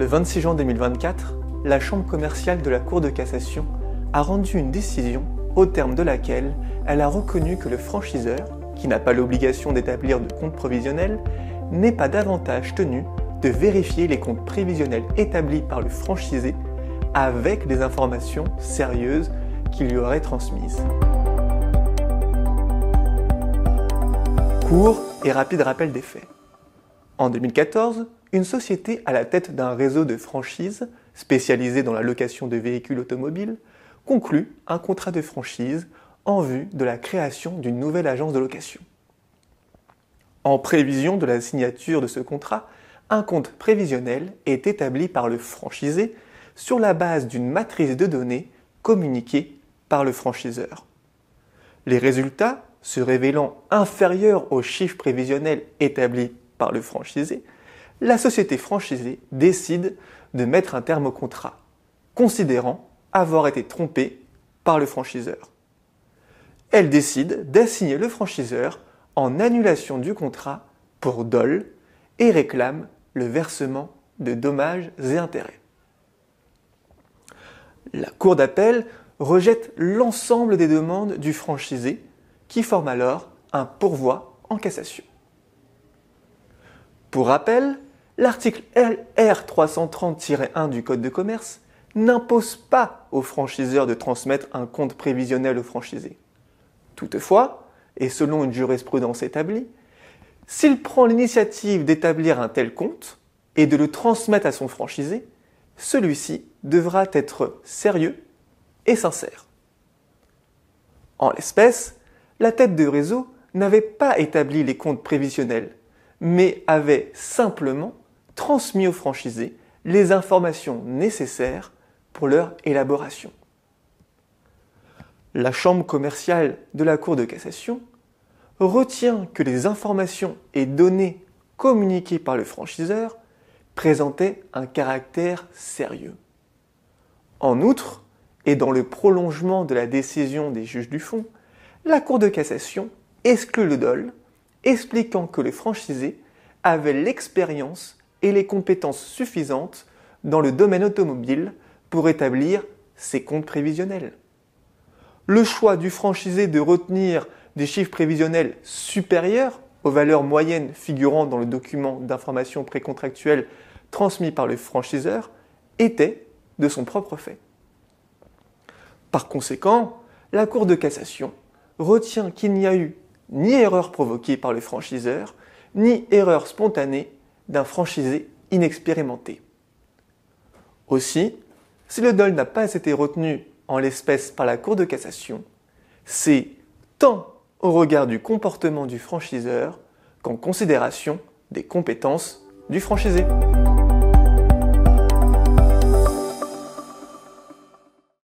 Le 26 juin 2024, la Chambre commerciale de la Cour de cassation a rendu une décision au terme de laquelle elle a reconnu que le franchiseur, qui n'a pas l'obligation d'établir de compte provisionnel, n'est pas davantage tenu de vérifier les comptes prévisionnels établis par le franchisé avec les informations sérieuses qu'il lui aurait transmises. Court et rapide rappel des faits. En 2014, une société à la tête d'un réseau de franchises spécialisé dans la location de véhicules automobiles conclut un contrat de franchise en vue de la création d'une nouvelle agence de location. En prévision de la signature de ce contrat, un compte prévisionnel est établi par le franchisé sur la base d'une matrice de données communiquée par le franchiseur. Les résultats se révélant inférieurs au chiffre prévisionnel établi par le franchisé, la société franchisée décide de mettre un terme au contrat, considérant avoir été trompée par le franchiseur. Elle décide d'assigner le franchiseur en annulation du contrat pour dol et réclame le versement de dommages et intérêts. La Cour d'appel rejette l'ensemble des demandes du franchisé qui forme alors un pourvoi en cassation. Pour rappel, l'article LR 330-1 du Code de commerce n'impose pas au franchiseur de transmettre un compte prévisionnel au franchisé. Toutefois, et selon une jurisprudence établie, s'il prend l'initiative d'établir un tel compte et de le transmettre à son franchisé, celui-ci devra être sérieux et sincère. En l'espèce, la tête de réseau n'avait pas établi les comptes prévisionnels, mais avait simplement transmis au franchisé les informations nécessaires pour leur élaboration. La Chambre commerciale de la Cour de cassation retient que les informations et données communiquées par le franchiseur présentaient un caractère sérieux. En outre, et dans le prolongement de la décision des juges du fond, la Cour de cassation exclut le dol, expliquant que le franchisé avait l'expérience et les compétences suffisantes dans le domaine automobile pour établir ses comptes prévisionnels. Le choix du franchisé de retenir des chiffres prévisionnels supérieurs aux valeurs moyennes figurant dans le document d'information précontractuelle transmis par le franchiseur était de son propre fait. Par conséquent, la Cour de cassation retient qu'il n'y a eu ni erreur provoquée par le franchiseur, ni erreur spontanée d'un franchisé inexpérimenté. Aussi, si le dol n'a pas été retenu en l'espèce par la Cour de cassation, c'est tant au regard du comportement du franchiseur qu'en considération des compétences du franchisé.